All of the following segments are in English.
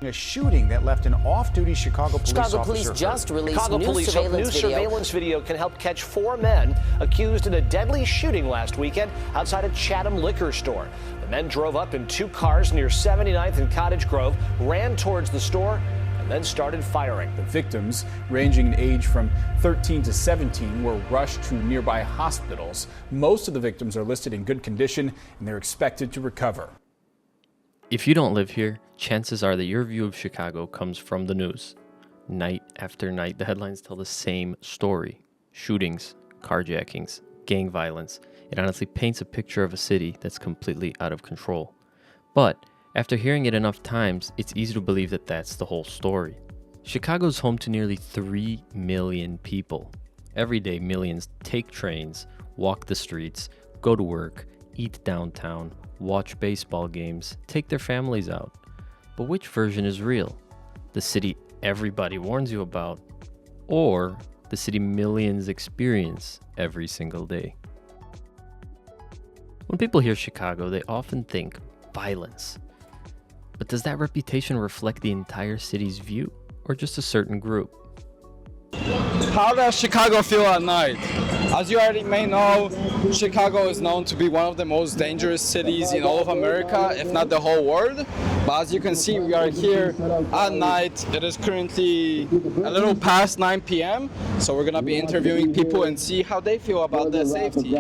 A shooting that left an off-duty Chicago police officer. Chicago police just released Chicago new police surveillance video can help catch 4 men accused in a deadly shooting last weekend outside a Chatham liquor store. The men drove up in 2 cars near 79th and Cottage Grove, ran towards the store, and then started firing. The victims, ranging in age from 13 to 17, were rushed to nearby hospitals. Most of the victims are listed in good condition, and they're expected to recover. If you don't live here, chances are that your view of Chicago comes from the news. Night after night, the headlines tell the same story. Shootings, carjackings, gang violence. It honestly paints a picture of a city that's completely out of control. But after hearing it enough times, it's easy to believe that that's the whole story. Chicago's home to nearly 3 million people. Every day, millions take trains, walk the streets, go to work, eat downtown, watch baseball games, take their families out. But which version is real? The city everybody warns you about, or the city millions experience every single day? When people hear Chicago, they often think violence. But does that reputation reflect the entire city's view, or just a certain group? How does Chicago feel at night? As you already may know, Chicago is known to be one of the most dangerous cities in all of America, if not the whole world. But as you can see, we are here at night. It is currently a little past 9 p.m. So we're gonna be interviewing people and see how they feel about their safety.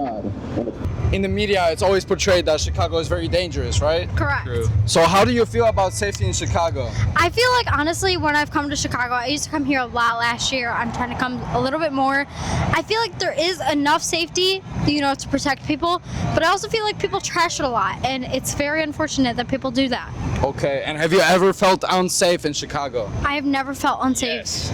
In the media, it's always portrayed that Chicago is very dangerous, right? Correct. True. So how do you feel about safety in Chicago? I feel like, honestly, when I've come to Chicago, I used to come here a lot last year. I'm trying to come a little bit more. I feel like there is enough safety, to protect people, but I also feel like people trash it a lot, and it's very unfortunate that people do that. Okay, and have you ever felt unsafe in Chicago? I have never felt unsafe.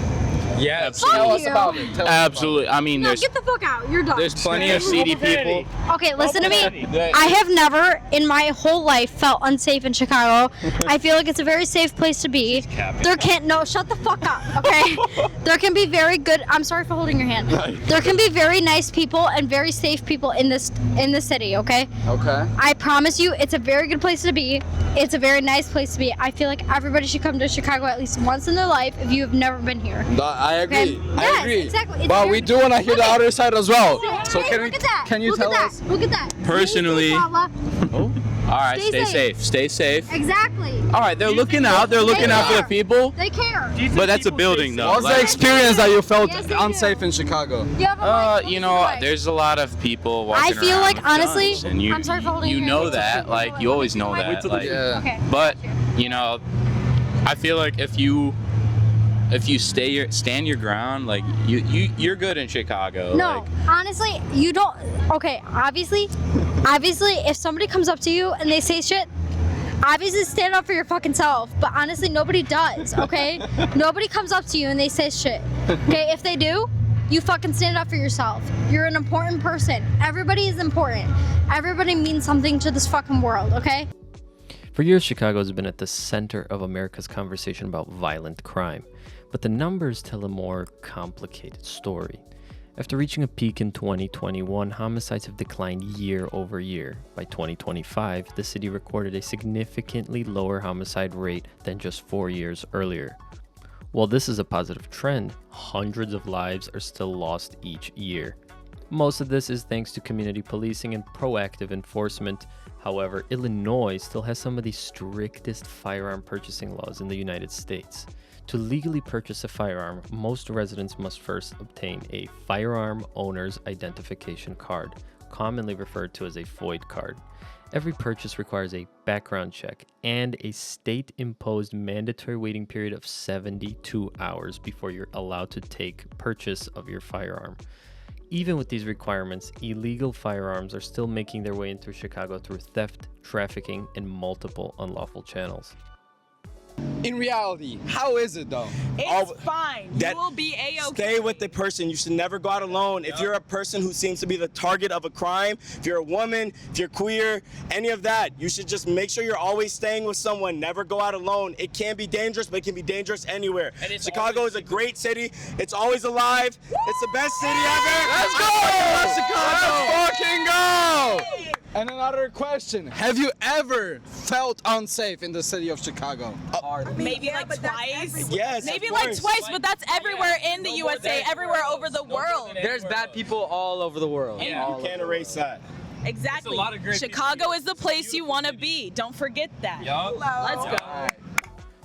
Yeah, Tell us about it. absolutely. I mean, No, get the fuck out. You're done. there's plenty of seedy people. Okay, listen to me. I have never in my whole life felt unsafe in Chicago. I feel like it's a very safe place to be. Shut the fuck up, okay? There can be very good, I'm sorry for holding your hand. There can be very nice people and very safe people in this city, okay? Okay. I promise you, it's a very good place to be. It's a very nice place to be. I feel like everybody should come to Chicago at least once in their life if you have never been here. I agree. Okay? I Yes, agree. exactly. It's But we do want to hear the other side as well. So Hey, can look at that. can you Look tell at us? that. Look at that. Personally- Paula. All right, Stay stay safe. safe. Stay safe. Exactly. All right, they're looking out. They're looking out for the people. They care. But that's a building, though. What's the experience that you felt Yes, they unsafe do. in Chicago? You have a mic. There's a lot of people walking around. I feel like, with honestly, guns, and I'm sorry for holding you your know hand. that, like you always know that, like. Yeah. Okay. But I feel like if you stand your ground, like you're good in Chicago. No, Like, honestly, you don't. Okay, obviously, if somebody comes up to you and they say shit, obviously stand up for your fucking self. But honestly, nobody does. Okay, nobody comes up to you and they say shit. Okay, if they do, you fucking stand up for yourself. You're an important person. Everybody is important. Everybody means something to this fucking world. Okay. For years, Chicago has been at the center of America's conversation about violent crime, but the numbers tell a more complicated story. After reaching a peak in 2021, homicides have declined year over year. By 2025, the city recorded a significantly lower homicide rate than just 4 years earlier. While this is a positive trend, hundreds of lives are still lost each year. Most of this is thanks to community policing and proactive enforcement. However, Illinois still has some of the strictest firearm purchasing laws in the United States. To legally purchase a firearm, most residents must first obtain a firearm owner's identification card, commonly referred to as a FOID card. Every purchase requires a background check and a state-imposed mandatory waiting period of 72 hours before you're allowed to take purchase of your firearm. Even with these requirements, illegal firearms are still making their way into Chicago through theft, trafficking, and multiple unlawful channels. In reality, how is it though? It's fine. You will be A-okay. Stay with the person. You should never go out alone. If you're a person who seems to be the target of a crime, if you're a woman, if you're queer, any of that, you should just make sure you're always staying with someone. Never go out alone. It can be dangerous, but it can be dangerous anywhere. Chicago is a great city. It's always alive. It's the best city ever. Let's go! Chicago! Let's fucking go! And another question: have you ever felt unsafe in the city of Chicago? Maybe like twice. Yes, Maybe of like course. twice, but that's everywhere in the USA, everywhere over the world. There's bad people all over the world. You can't erase that. Exactly. Chicago is the place you want to be. Don't forget that. Let's go.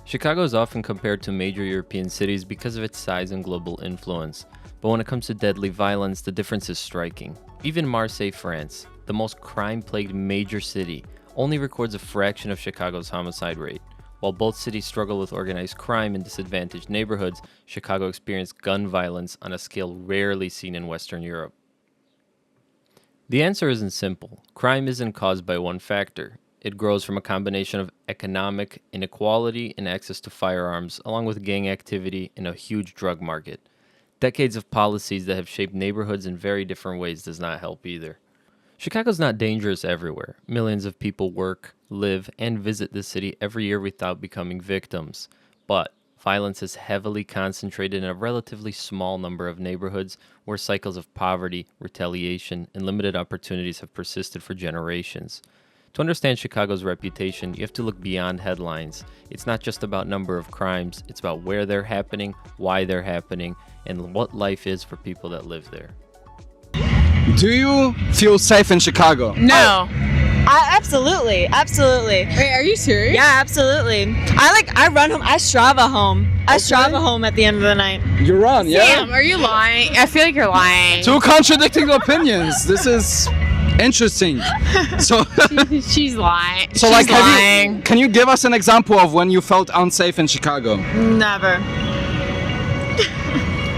Chicago is often compared to major European cities because of its size and global influence. But when it comes to deadly violence, the difference is striking. Even Marseille, France, the most crime-plagued major city, only records a fraction of Chicago's homicide rate. While both cities struggle with organized crime in disadvantaged neighborhoods, Chicago experienced gun violence on a scale rarely seen in Western Europe. The answer isn't simple. Crime isn't caused by one factor. It grows from a combination of economic inequality and access to firearms, along with gang activity and a huge drug market. Decades of policies that have shaped neighborhoods in very different ways does not help either. Chicago's not dangerous everywhere. Millions of people work, live, and visit the city every year without becoming victims. But violence is heavily concentrated in a relatively small number of neighborhoods where cycles of poverty, retaliation, and limited opportunities have persisted for generations. To understand Chicago's reputation, you have to look beyond headlines. It's not just about number of crimes, it's about where they're happening, why they're happening, and what life is for people that live there. Do you feel safe in Chicago? No. Absolutely. Wait, are you serious? Yeah, absolutely. I run home. I Strava home. I Strava home at the end of the night. You run, yeah? Damn, are you lying? I feel like you're lying. Two contradicting opinions. This is interesting. So, She's lying. so She's like, lying. can you give us an example of when you felt unsafe in Chicago? Never.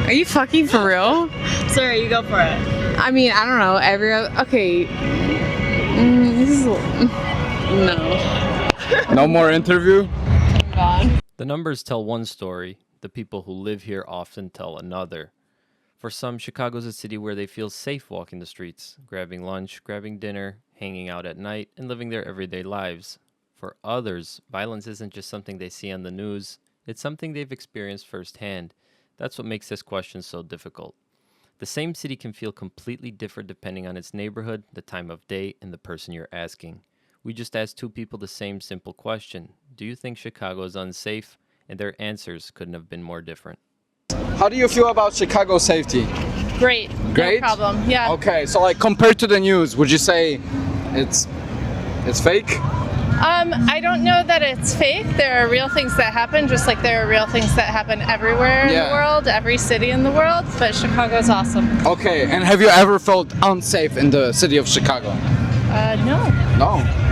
Are you fucking for real? Sorry, you go for it. I mean, I don't know. Okay. This is no. No more interview? The numbers tell one story. The people who live here often tell another. For some, Chicago's a city where they feel safe walking the streets, grabbing lunch, grabbing dinner, hanging out at night, and living their everyday lives. For others, violence isn't just something they see on the news, it's something they've experienced firsthand. That's what makes this question so difficult. The same city can feel completely different depending on its neighborhood, the time of day, and the person you're asking. We just asked two people the same simple question. Do you think Chicago is unsafe? And their answers couldn't have been more different. How do you feel about Chicago safety? Great. Great? No problem. Yeah. Okay, so like compared to the news, would you say it's fake? I don't know that it's fake. There are real things that happen, just like there are real things that happen everywhere in the world, every city in the world, but Chicago's awesome. Okay, and have you ever felt unsafe in the city of Chicago? No. No.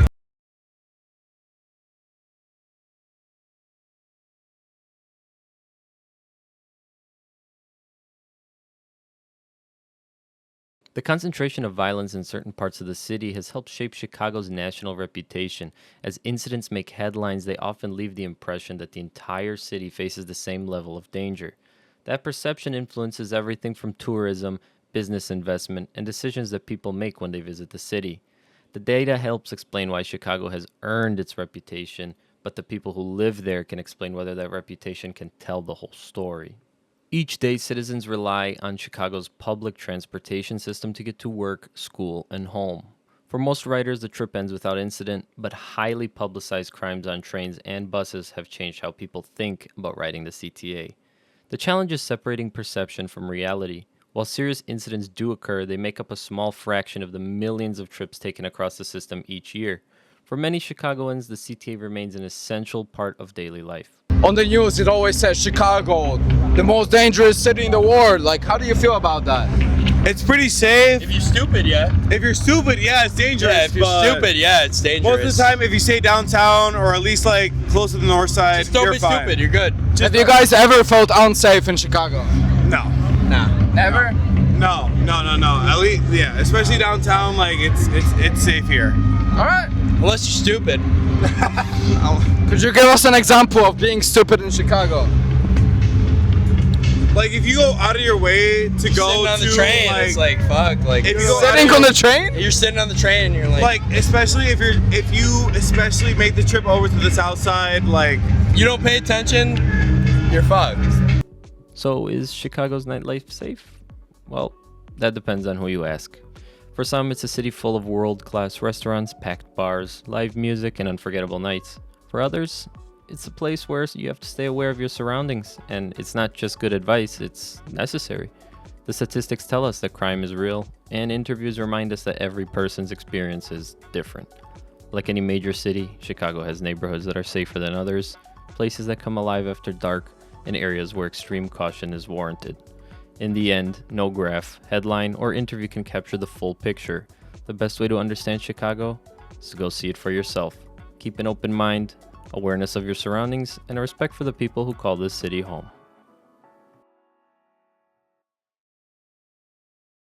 The concentration of violence in certain parts of the city has helped shape Chicago's national reputation. As incidents make headlines, they often leave the impression that the entire city faces the same level of danger. That perception influences everything from tourism, business investment, and decisions that people make when they visit the city. The data helps explain why Chicago has earned its reputation, but the people who live there can explain whether that reputation can tell the whole story. Each day, citizens rely on Chicago's public transportation system to get to work, school, and home. For most riders, the trip ends without incident, but highly publicized crimes on trains and buses have changed how people think about riding the CTA. The challenge is separating perception from reality. While serious incidents do occur, they make up a small fraction of the millions of trips taken across the system each year. For many Chicagoans, the CTA remains an essential part of daily life. On the news, it always says Chicago, the most dangerous city in the world. Like, how do you feel about that? It's pretty safe. If you're stupid, yeah. If you're stupid, yeah, it's dangerous. Yeah, if you're but stupid, yeah, it's dangerous. most of the time, if you stay downtown or at least like close to the north side, just don't you're be fine. stupid, you're good. Have you guys ever felt unsafe in Chicago? No. Nah. Never? No. At least, yeah, especially downtown, like it's safe here. All right. Unless you're stupid. Could you give us an example of being stupid in Chicago? Like if you go out of your way to You're go sitting on to the train, it's like fuck. Like if you go Sitting on the train? you're sitting on the train and you're like especially if you especially make the trip over to the south side, like you don't pay attention, you're fucked. So is Chicago's nightlife safe? Well, that depends on who you ask. For some, it's a city full of world-class restaurants, packed bars, live music, and unforgettable nights. For others, it's a place where you have to stay aware of your surroundings, and it's not just good advice, it's necessary. The statistics tell us that crime is real, and interviews remind us that every person's experience is different. Like any major city, Chicago has neighborhoods that are safer than others, places that come alive after dark, and areas where extreme caution is warranted. In the end, no graph, headline, or interview can capture the full picture. The best way to understand Chicago is to go see it for yourself. Keep an open mind, awareness of your surroundings, and a respect for the people who call this city home.